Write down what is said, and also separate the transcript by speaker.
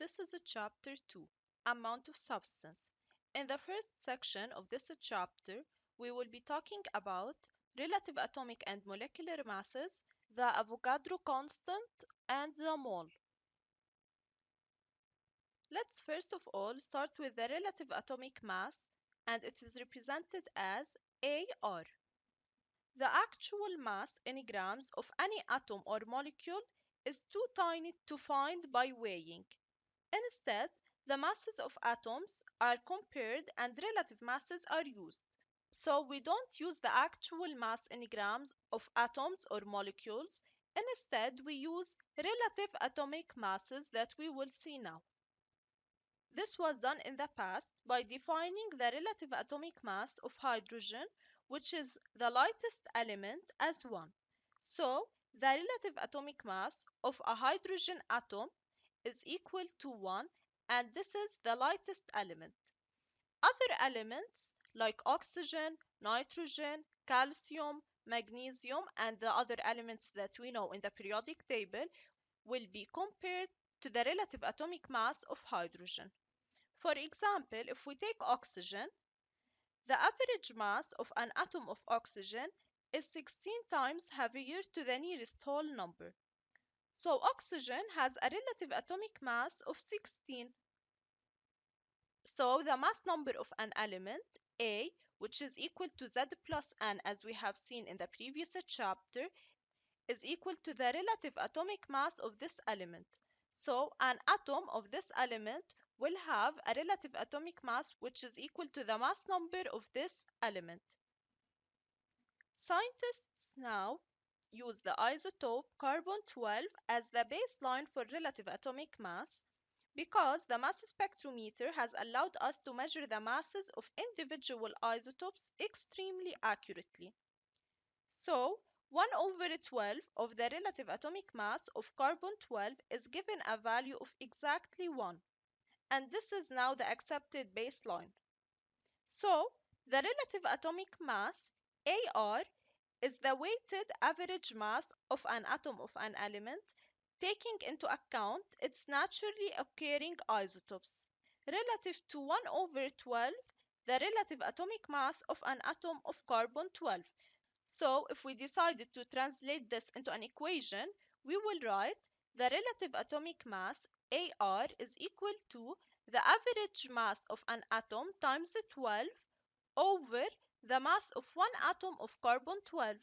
Speaker 1: this is chapter 2, Amount of Substance. In the first section of this chapter, we will be talking about relative atomic and molecular masses, the Avogadro constant, and the mole. Let's first of all start with the relative atomic mass, and it is represented as AR. The actual mass in grams of any atom or molecule is too tiny to find by weighing. Instead, the masses of atoms are compared and relative masses are used. So we don't use the actual mass in grams of atoms or molecules. Instead, we use relative atomic masses that we will see now. This was done in the past by defining the relative atomic mass of hydrogen, which is the lightest element, as 1. So, the relative atomic mass of a hydrogen atom is equal to 1, and this is the lightest element. Other elements like oxygen, nitrogen, calcium, magnesium, and the other elements that we know in the periodic table will be compared to the relative atomic mass of hydrogen. For example, if we take oxygen, the average mass of an atom of oxygen is 16 times heavier to the nearest whole number. So oxygen has a relative atomic mass of 16. So the mass number of an element, A, which is equal to Z plus N as we have seen in the previous chapter, is equal to the relative atomic mass of this element. So an atom of this element will have a relative atomic mass which is equal to the mass number of this element. Scientists now use the isotope carbon-12 as the baseline for relative atomic mass because the mass spectrometer has allowed us to measure the masses of individual isotopes extremely accurately. So, 1 over 12 of the relative atomic mass of carbon-12 is given a value of exactly 1, and this is now the accepted baseline. So, the relative atomic mass, AR, is the weighted average mass of an atom of an element, taking into account its naturally occurring isotopes, relative to 1 over 12, the relative atomic mass of an atom of carbon-12. So if we decided to translate this into an equation, we will write the relative atomic mass, AR, is equal to the average mass of an atom times 12 over the mass of one atom of carbon-12.